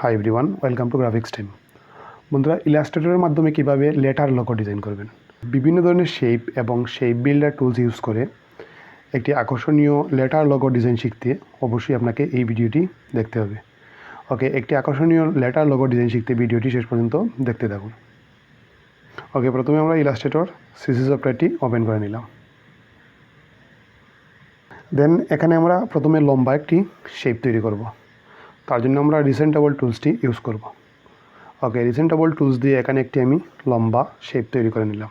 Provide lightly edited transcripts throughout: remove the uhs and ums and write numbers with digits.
Hi everyone, welcome to graphics team. বন্ধুরা, ইলাস্ট্রেটরের মাধ্যমে কীভাবে লেটার লোগো ডিজাইন করবেন, বিভিন্ন ধরনের শেপ এবং শেপ বিল্ডার টুলস ইউজ করে একটি আকর্ষণীয় লেটার লোগো ডিজাইন শিখতে অবশ্যই আপনাকে এই ভিডিওটি দেখতে হবে। ওকে, একটি আকর্ষণীয় লেটার লোগো ডিজাইন শিখতে ভিডিওটি শেষ পর্যন্ত দেখতে থাকুন। ওকে, প্রথমে আমরা ইলাস্ট্রেটর সিসি সফটওয়্যারটি ওপেন করে নিলাম। দেন এখানে আমরা প্রথমে লম্বা একটি শেপ তৈরি করব। তার জন্য আমরা রিসেন্টেবল টুলসটি ইউজ করব। ওকে, রিসেন্টেবল টুলস দিয়ে এখানে একটি আমি লম্বা শেপ তৈরি করে নিলাম।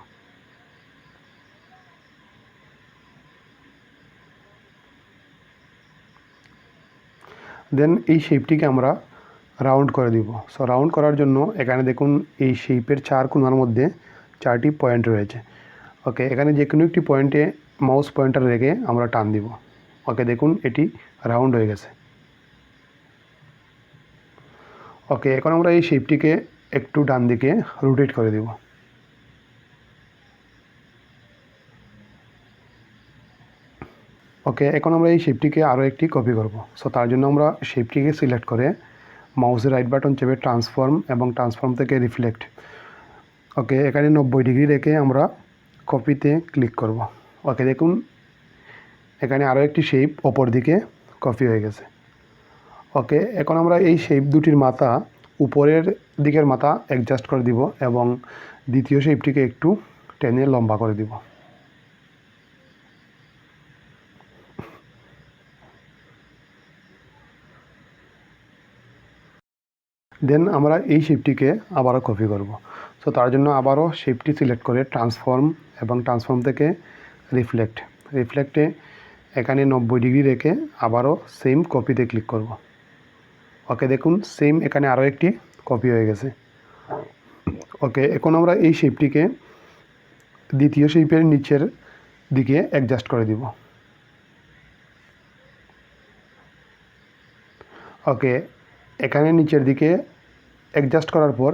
দেন এই শেপটিকে আমরা রাউন্ড করে দিব। সো রাউন্ড করার জন্য এখানে দেখুন এই শেপের চার কোণার মধ্যে চারটি পয়েন্ট রয়েছে। ওকে, এখানে যে কোনো একটি পয়েন্টে মাউস পয়েন্টার রেখে আমরা টান দিব। ওকে, দেখুন এটি রাউন্ড হয়ে গেছে। ওকে, এখন আমরা এই শেপটিকে একটু ডান দিকে রোটেট করে দিব। ওকে, এখন আমরা এই শেপটিকে আরও একটি কপি করব। সো তার জন্য আমরা শেপটিকে সিলেক্ট করে মাউসের রাইট বাটন চেপে ট্রান্সফর্ম এবং ট্রান্সফর্ম থেকে রিফ্লেক্ট। ওকে, এখানে 90 ডিগ্রি রেখে আমরা কপিতে ক্লিক করব। ওকে, দেখুন এখানে আরও একটি শেপ অপর দিকে কপি হয়ে গেছে। ওকে, এখন আমরা এই শেপ দুটির মাথা উপরের দিকের মাথা অ্যাডজাস্ট করে দিব এবং দ্বিতীয় শেপটিকে একটু টেনে লম্বা করে দিব। দেন আমরা এই শেপটিকে আবারও কপি করব। সো তার জন্য আবারও শেপটি সিলেক্ট করে ট্রান্সফর্ম এবং ট্রান্সফর্ম থেকে রিফ্লেক্টে এখানে 90 ডিগ্রি রেখে আবারও সেম কপিতে ক্লিক করব। ওকে, দেখুন সেম এখানে আরও একটি কপি হয়ে গেছে। ওকে, এখন আমরা এই শেপটিকে দ্বিতীয় শেপের নিচের দিকে অ্যাডজাস্ট করে দিব। ওকে, এখানে নিচের দিকে অ্যাডজাস্ট করার পর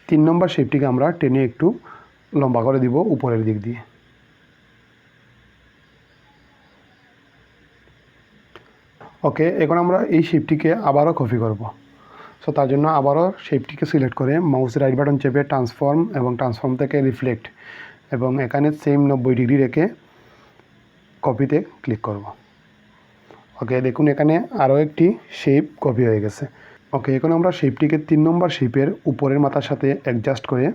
3 নম্বর শেপটিকে আমরা টেনে একটু লম্বা করে দিব উপরের দিক দিয়ে। ওকে, এখন আমরা এই শেপটিকে আবারও কপি করব। সো তার জন্য আবারও শেপটিকে সিলেক্ট করে মাউসের রাইট বাটন চেপে ট্রান্সফর্ম এবং ট্রান্সফর্ম থেকে রিফ্লেক্ট এবং এখানে সেম 90 ডিগ্রি রেখে কপিতে ক্লিক করব। ওকে, দেখুন এখানে আরও একটি শেপ কপি হয়ে গেছে। ওকে, এখন আমরা শেপটিকে 3 নম্বর শেপের উপরের মাথার সাথে অ্যাডজাস্ট করে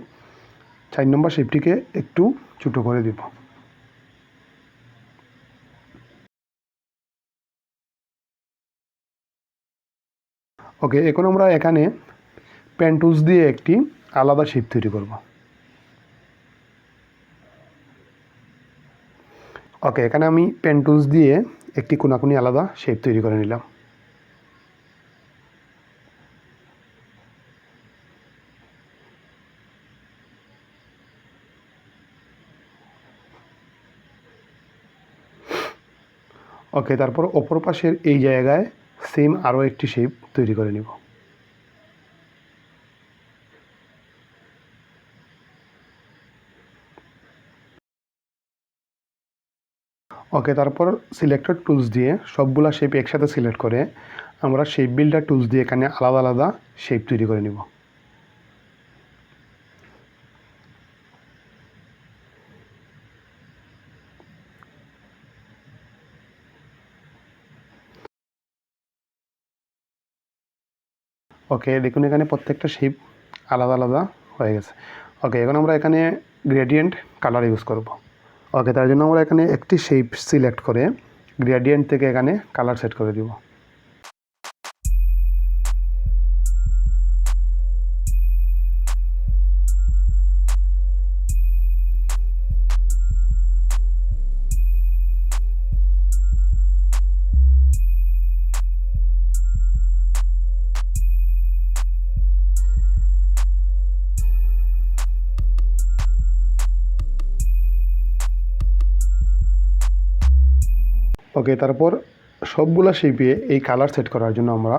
4 নম্বর শেপটিকে একটু ছোটো করে দিব। ওকে, এখন আমরা এখানে পেন টুলস দিয়ে একটি আলাদা শেপ তৈরি করব। ওকে, এখানে আমি পেন টুলস দিয়ে একটি কোনাকুনি আলাদা শেপ তৈরি করে নিলাম। ওকে, তারপর অপর পাশের এই জায়গায় সেম আরও একটি শেপ তৈরি করে নিব। ওকে, তারপর সিলেক্টেড টুলস দিয়ে সবগুলা শেপ একসাথে সিলেক্ট করে আমরা শেপ বিল্ডার টুলস দিয়ে এখানে আলাদা আলাদা শেপ তৈরি করে নিব। ওকে, দেখুন এখানে প্রত্যেকটা শেপ আলাদা আলাদা হয়ে গেছে। ওকে, এখন আমরা এখানে গ্রেডিয়েন্ট কালার ইউজ করব। ওকে, তার জন্য আমরা এখানে একটি শেপ সিলেক্ট করে গ্রেডিয়েন্ট থেকে এখানে কালার সেট করে দিব। ওকে, তারপর সবগুলা শেপে এই কালার সেট করার জন্য আমরা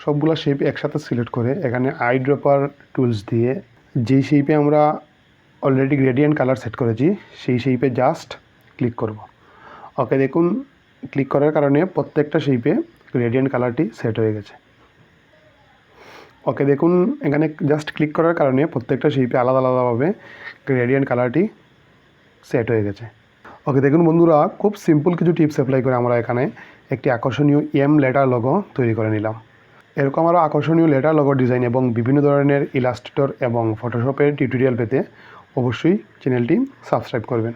সবগুলা শেপ একসাথে সিলেক্ট করে এখানে আই ড্রপার টুলস দিয়ে যেই শেপে আমরা অলরেডি গ্রেডিয়েন্ট কালার সেট করেছি সেই শেপে জাস্ট ক্লিক করব। ওকে, দেখুন ক্লিক করার কারণে প্রত্যেকটা শেপে গ্রেডিয়েন্ট কালারটি সেট হয়ে গেছে। ওকে, দেখুন এখানে জাস্ট ক্লিক করার কারণে প্রত্যেকটা শেপে আলাদা আলাদাভাবে গ্রেডিয়েন্ট কালারটি সেট হয়ে গেছে। ওকে, দেখুন বন্ধুরা, খুব সিম্পল কিছু টিপস অ্যাপ্লাই করে আমরা এখানে একটি আকর্ষণীয় এম লেটার লোগো তৈরি করে নিলাম। এরকম আরও আকর্ষণীয় লেটার লোগো ডিজাইন এবং বিভিন্ন ধরনের ইলাস্ট্রেটর এবং ফটোশপের টিউটোরিয়াল পেতে অবশ্যই চ্যানেলটি সাবস্ক্রাইব করবেন।